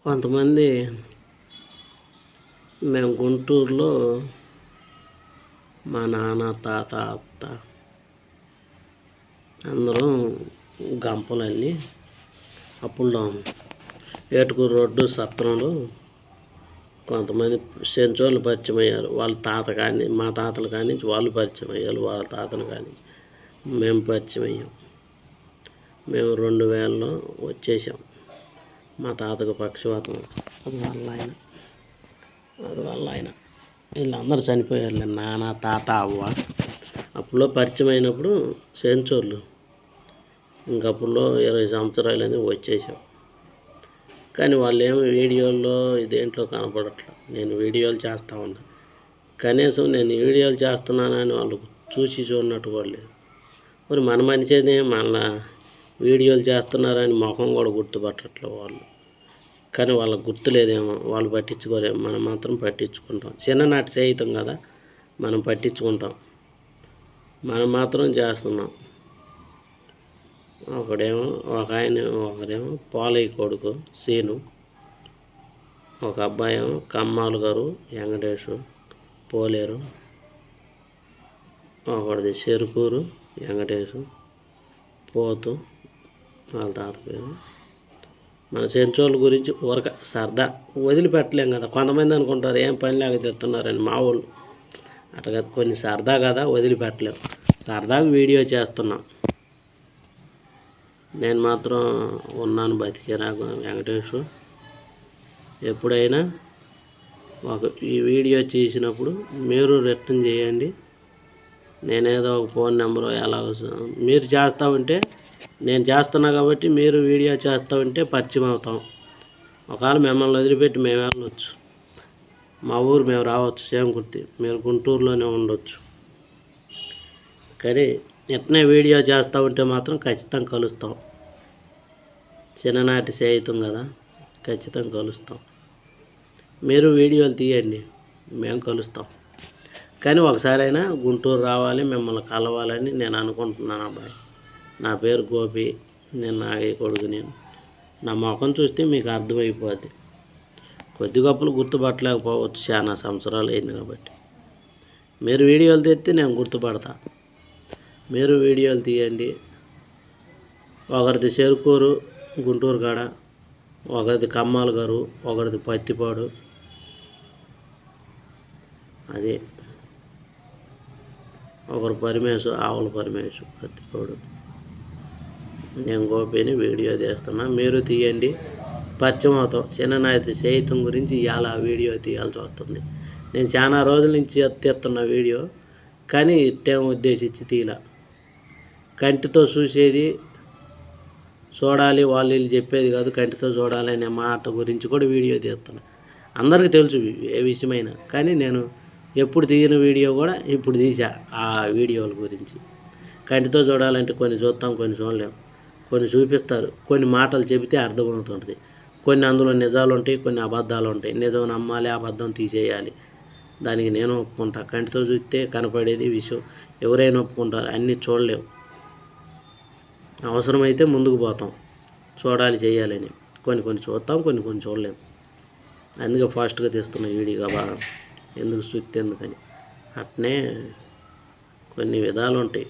కొంతమంది మేము గుంటూరులో మా నాన్న తాత అత్త అందరం గంపలల్లి అప్పుడు ఏటుకూరు రోడ్డు సత్రంలో కొంతమంది సెంచోళ్ళు పరిచయం అయ్యారు. వాళ్ళ తాత కానీ మా తాతలు కానీ వాళ్ళు పరిచయం అయ్యారు. వాళ్ళ తాతను కానీ మేము పరిచయం అయ్యాం. మేము 2000లో వచ్చేసాం. మా తాతకు పక్షవాతం అది వాళ్ళ ఆయన వీళ్ళందరూ చనిపోయారు. నాన్న తాత అవ్వ అప్పుడులో పరిచయం అయినప్పుడు సెంచోళ్ళు ఇంకప్పుడులో 20 సంవత్సరాలని వచ్చేసాం. కానీ వాళ్ళు ఏమో వీడియోల్లో దేంట్లో కనపడట్లేదు. నేను వీడియోలు చేస్తూ ఉన్నా, కనీసం నేను వీడియోలు చేస్తున్నానని వాళ్ళు చూసి చూడనట్టు కూడా లేదు. మరి మన మనిషిని మళ్ళా వీడియోలు చేస్తున్నారని ముఖం కూడా గుర్తుపట్టట్లేదు వాళ్ళు. కానీ వాళ్ళకి గుర్తులేదేమో, వాళ్ళు పట్టించుకోలేము. మనం మాత్రం పట్టించుకుంటాం. చిన్ననాటి చేయితాం కదా, మనం పట్టించుకుంటాం. మనం మాత్రం చేస్తున్నాం. ఒకరేమో పోలయ్య కొడుకు సీను, ఒక అబ్బాయి ఏమో కమ్మాలు గారు వెంకటేషు పోలేరు, ఒకటిది చెరుకూరు వెంకటేషు పోతు వాళ్ళ తాత పేరు. మన చెంచోళ్ళ గురించి ఊరక సరదా వదిలిపెట్టలేం కదా. కొంతమంది అనుకుంటారు ఏం పని లేక తెస్తున్నారని. మా వాళ్ళు అట్లా కొన్ని సరదా కదా వదిలిపెట్టలేం. సరదాగా వీడియో చేస్తున్నాం. నేను మాత్రం ఉన్నాను, బతికేరా వెంకటేష్. ఎప్పుడైనా ఈ వీడియో చేసినప్పుడు మీరు రిటర్న్ చేయండి. నేనేదో ఒక ఫోన్ నెంబరు ఎలా మీరు చేస్తూ ఉంటే నేను చేస్తున్నా కాబట్టి మీరు వీడియో చేస్తూ ఉంటే పరిచయం అవుతాం. ఒకవేళ మిమ్మల్ని వదిలిపెట్టి మేము వెళ్ళవచ్చు. మా ఊరు మేము రావచ్చు సేమకుర్తి, మీరు గుంటూరులోనే ఉండొచ్చు. కానీ ఎట్నే వీడియో చేస్తూ ఉంటే మాత్రం ఖచ్చితంగా కలుస్తాం. చిన్ననాటి స్నేహితం కదా, ఖచ్చితంగా కలుస్తాం. మీరు వీడియోలు తీయండి, మేము కలుస్తాం. కానీ ఒకసారైనా గుంటూరు రావాలి, మిమ్మల్ని కలవాలని నేను అనుకుంటున్నాను. అబ్బాయి నా పేరు గోపి, నేను నాగయ్య కొడుకు. నా ముఖం చూస్తే మీకు అర్థమైపోద్ది. కొద్ది గొప్పలు గుర్తుపట్టలేకపోవచ్చు, చాలా సంవత్సరాలు అయింది కాబట్టి. మీరు వీడియోలు తెస్తే నేను గుర్తుపడతా. మీరు వీడియోలు తీయండి. ఒకరిది చెరుకూరు గుంటూరు కాడ, ఒకరిది కమ్మాల గారు, ఒకరిది పత్తిపాడు. అది ఒకరు పరిమేశు, ఆవుల పరిమేశు పత్తిపాడు. నేను గోపిని వీడియో తీస్తున్నా, మీరు తీయండి, పరిచయం అవుతాం. చిన్ననాటి స్నేహితం గురించి ఇలా వీడియో తీయాల్సి వస్తుంది. నేను చాలా రోజుల నుంచి తీస్తున్న వీడియో, కానీ ఇట్టేం ఉద్దేశించి తీలా. కంటితో చూసేది చూడాలి, వాళ్ళు వీళ్ళు చెప్పేది కాదు, కంటితో చూడాలి అనే మాట గురించి కూడా వీడియో తీస్తున్నా. అందరికీ తెలుసు ఏ విషయమైనా, కానీ నేను ఎప్పుడు తీయని వీడియో కూడా ఇప్పుడు తీసా. ఆ వీడియోల గురించి కంటితో చూడాలంటే కొన్ని చూస్తాం, కొన్ని చూడలేము. కొన్ని చూపిస్తారు, కొన్ని మాటలు చెబితే అర్థమవుతుంటుంది. కొన్ని అందులో నిజాలు ఉంటాయి, కొన్ని అబద్ధాలు ఉంటాయి. నిజం నమ్మాలి, అబద్ధం తీసేయాలి. దానికి నేను ఒప్పుకుంటా. కంటితో చూస్తే కనపడేది విషయం ఎవరైనా ఒప్పుకుంటారు, అన్నీ చూడలేము. అవసరమైతే ముందుకు పోతాం, చూడాలి చేయాలని. కొన్ని చూస్తాం, కొన్ని చూడలేము. అందుకే ఫాస్ట్గా తీస్తున్న వీడియోగా బాగా ఎందుకు చూస్తే ఎందుకని. అట్నే కొన్ని విధాలు ఉంటాయి.